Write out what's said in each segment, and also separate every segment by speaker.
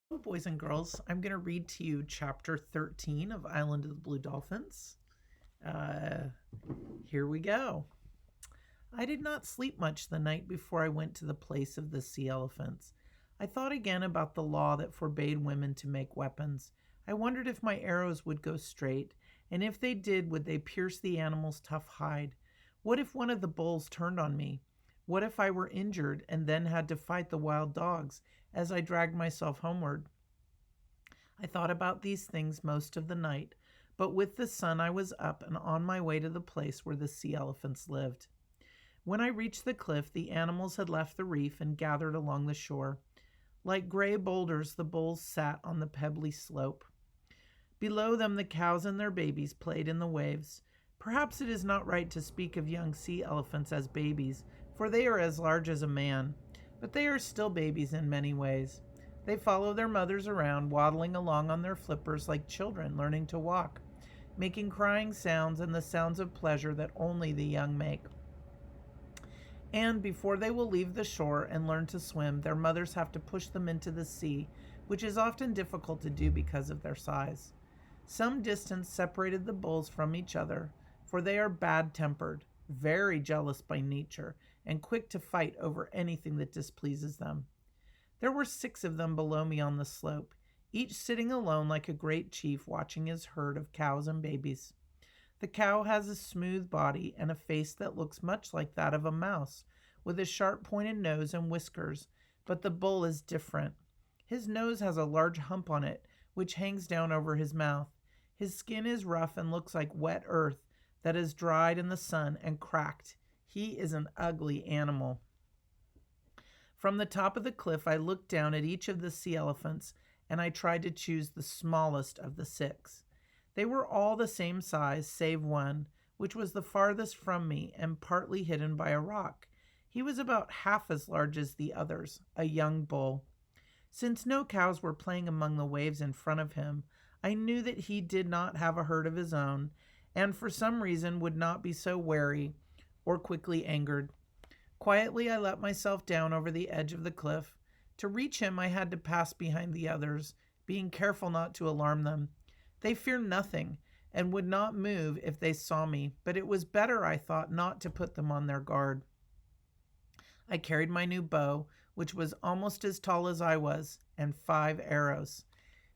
Speaker 1: Hello, boys and girls. I'm going to read to you chapter 13 of Island of the Blue Dolphins. Uh, Here we go. I did not sleep much the night before I went to the place of the sea elephants. I thought again about the law that forbade women to make weapons. I wondered if my arrows would go straight, and if they did, would they pierce the animal's tough hide? What if one of the bulls turned on me? What if I were injured and then had to fight the wild dogs as I dragged myself homeward? I thought about these things most of the night, but with the sun I was up and on my way to the place where the sea elephants lived. When I reached the cliff, the animals had left the reef and gathered along the shore. Like gray boulders, the bulls sat on the pebbly slope. Below them, the cows and their babies played in the waves. Perhaps it is not right to speak of young sea elephants as babies, for they are as large as a man, but they are still babies in many ways. They follow their mothers around, waddling along on their flippers like children learning to walk, making crying sounds and the sounds of pleasure that only the young make. And before they will leave the shore and learn to swim, their mothers have to push them into the sea, which is often difficult to do because of their size. Some distance separated the bulls from each other, for they are bad tempered, very jealous by nature, and quick to fight over anything that displeases them. There were 6 of them below me on the slope, each sitting alone like a great chief watching his herd of cows and babies. The cow has a smooth body and a face that looks much like that of a mouse, with a sharp pointed nose and whiskers, but the bull is different. His nose has a large hump on it, which hangs down over his mouth. His skin is rough and looks like wet earth that has dried in the sun and cracked. He is an ugly animal. From the top of the cliff, I looked down at each of the sea elephants, and I tried to choose the smallest of the 6. They were all the same size, save one, which was the farthest from me and partly hidden by a rock. He was about half as large as the others, a young bull. Since no cows were playing among the waves in front of him, I knew that he did not have a herd of his own, and for some reason would not be so wary or quickly angered. Quietly, I let myself down over the edge of the cliff. To reach him, I had to pass behind the others, being careful not to alarm them. They fear nothing and would not move if they saw me, but it was better, I thought, not to put them on their guard. I carried my new bow, which was almost as tall as I was, and 5 arrows.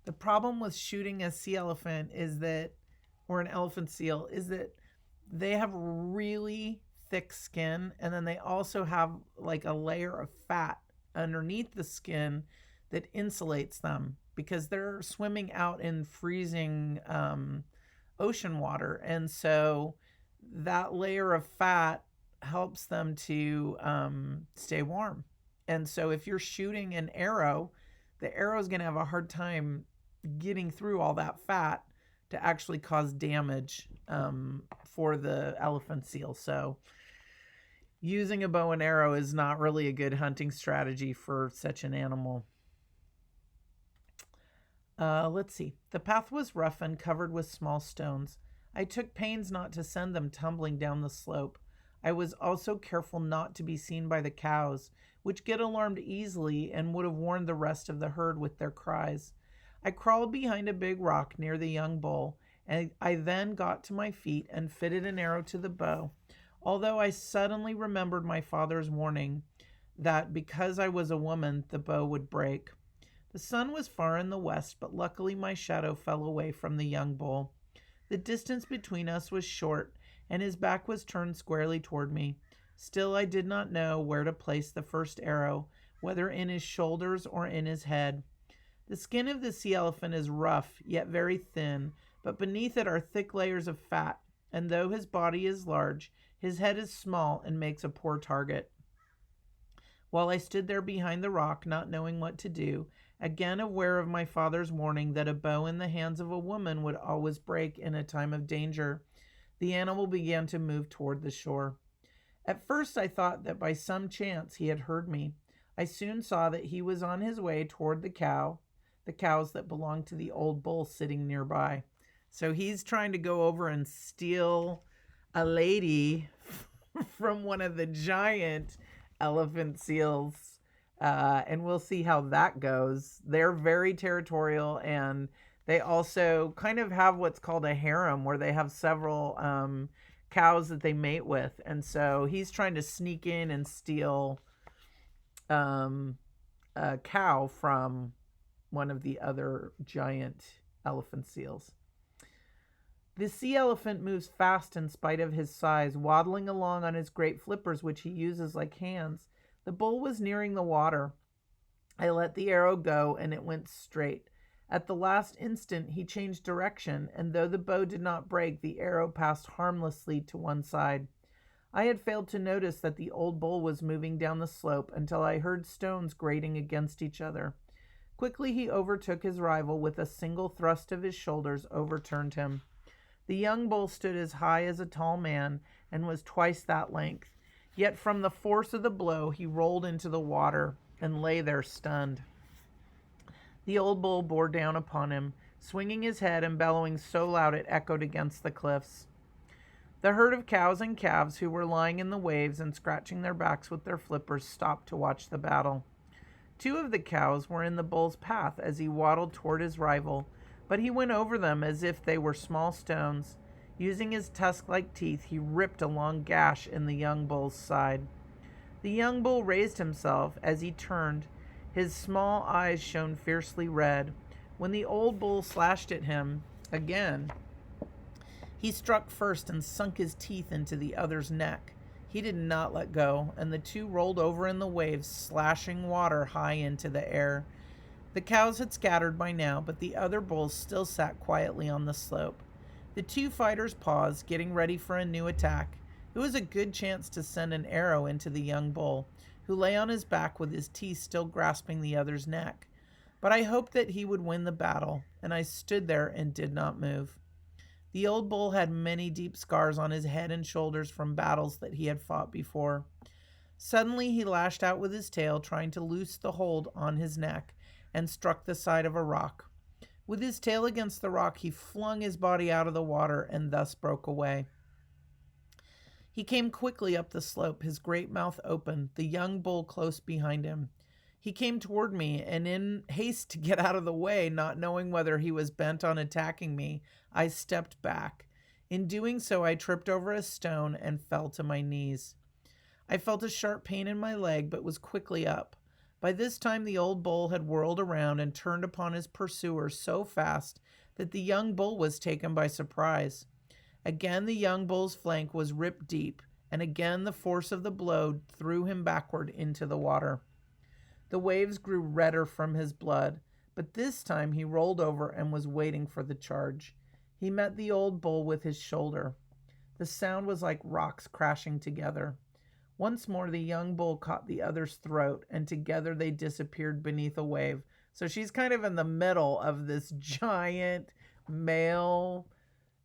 Speaker 1: The problem with shooting a sea elephant is that, or an elephant seal, is that they have really thick skin, and then they also have like a layer of fat underneath the skin that insulates them because they're swimming out in freezing ocean water, and so that layer of fat helps them to stay warm. And so if you're shooting an arrow, the arrow is going to have a hard time getting through all that fat to actually cause damage for the elephant seal. So using a bow and arrow is not really a good hunting strategy for such an animal. Let's see. The path was rough and covered with small stones. I took pains not to send them tumbling down the slope. I was also careful not to be seen by the cows, which get alarmed easily and would have warned the rest of the herd with their cries. I crawled behind a big rock near the young bull, and I then got to my feet and fitted an arrow to the bow, although I suddenly remembered my father's warning that because I was a woman, the bow would break. The sun was far in the west, but luckily my shadow fell away from the young bull. The distance between us was short, and his back was turned squarely toward me. Still, I did not know where to place the first arrow, whether in his shoulders or in his head. The skin of the sea elephant is rough, yet very thin, but beneath it are thick layers of fat, and though his body is large, his head is small and makes a poor target. While I stood there behind the rock, not knowing what to do, again aware of my father's warning that a bow in the hands of a woman would always break in a time of danger, the animal began to move toward the shore. At first I thought that by some chance he had heard me. I soon saw that he was on his way toward the cows that belonged to the old bull sitting nearby. So he's trying to go over and steal a lady from one of the giant elephant seals And we'll see how that goes. They're very territorial, and they also kind of have what's called a harem, where they have several cows that they mate with. And so he's trying to sneak in and steal a cow from one of the other giant elephant seals. The sea elephant moves fast in spite of his size, waddling along on his great flippers, which he uses like hands. The bull was nearing the water. I let the arrow go, and it went straight. At the last instant, he changed direction, and though the bow did not break, the arrow passed harmlessly to one side. I had failed to notice that the old bull was moving down the slope until I heard stones grating against each other. Quickly he overtook his rival with a single thrust of his shoulders, overturned him. The young bull stood as high as a tall man and was twice that length. Yet from the force of the blow he rolled into the water and lay there stunned. The old bull bore down upon him, swinging his head and bellowing so loud it echoed against the cliffs. The herd of cows and calves who were lying in the waves and scratching their backs with their flippers stopped to watch the battle. 2 of the cows were in the bull's path as he waddled toward his rival, but he went over them as if they were small stones. Using his tusk-like teeth, he ripped a long gash in the young bull's side. The young bull raised himself as he turned. His small eyes shone fiercely red. When the old bull slashed at him again, he struck first and sunk his teeth into the other's neck. He did not let go, and the 2 rolled over in the waves, slashing water high into the air. The cows had scattered by now, but the other bulls still sat quietly on the slope. The 2 fighters paused, getting ready for a new attack. It was a good chance to send an arrow into the young bull, who lay on his back with his teeth still grasping the other's neck. But I hoped that he would win the battle, and I stood there and did not move. The old bull had many deep scars on his head and shoulders from battles that he had fought before. Suddenly he lashed out with his tail, trying to loose the hold on his neck, and struck the side of a rock. With his tail against the rock, he flung his body out of the water and thus broke away. He came quickly up the slope, his great mouth open, the young bull close behind him. He came toward me, and in haste to get out of the way, not knowing whether he was bent on attacking me, I stepped back. In doing so, I tripped over a stone and fell to my knees. I felt a sharp pain in my leg, but was quickly up. By this time the old bull had whirled around and turned upon his pursuer so fast that the young bull was taken by surprise. Again the young bull's flank was ripped deep, and again the force of the blow threw him backward into the water. The waves grew redder from his blood, but this time he rolled over and was waiting for the charge. He met the old bull with his shoulder. The sound was like rocks crashing together. Once more the young bull caught the other's throat, and together they disappeared beneath a wave. So she's kind of in the middle of this giant male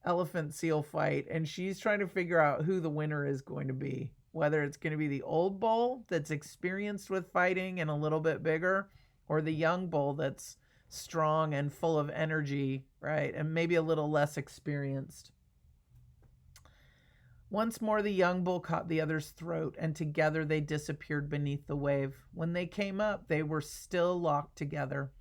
Speaker 1: elephant seal fight, and she's trying to figure out who the winner is going to be. Whether it's going to be the old bull that's experienced with fighting and a little bit bigger, or the young bull that's strong and full of energy, right? And maybe a little less experienced. Once more the young bull caught the other's throat, and together they disappeared beneath the wave. When they came up, they were still locked together.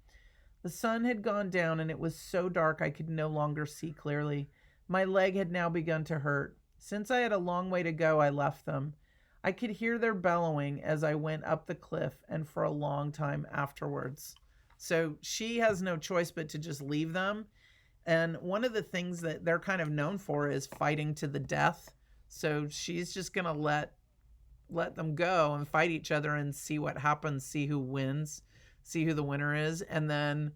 Speaker 1: The sun had gone down, and it was so dark I could no longer see clearly. My leg had now begun to hurt. Since I had a long way to go, I left them. I could hear their bellowing as I went up the cliff and for a long time afterwards. So she has no choice but to just leave them. And one of the things that they're kind of known for is fighting to the death. So she's just going to let them go and fight each other and see what happens, see who wins, see who the winner is. And then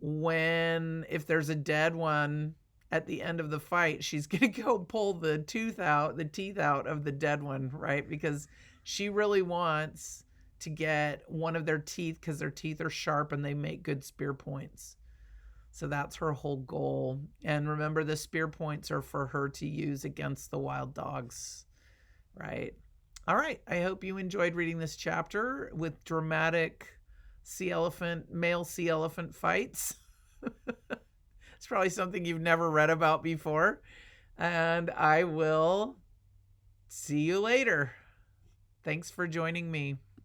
Speaker 1: if there's a dead one at the end of the fight, she's going to go pull the teeth out of the dead one, right? Because she really wants to get one of their teeth, because their teeth are sharp and they make good spear points. So that's her whole goal. And remember, the spear points are for her to use against the wild dogs, right? All right. I hope you enjoyed reading this chapter with dramatic male sea elephant fights. It's probably something you've never read about before. And I will see you later. Thanks for joining me.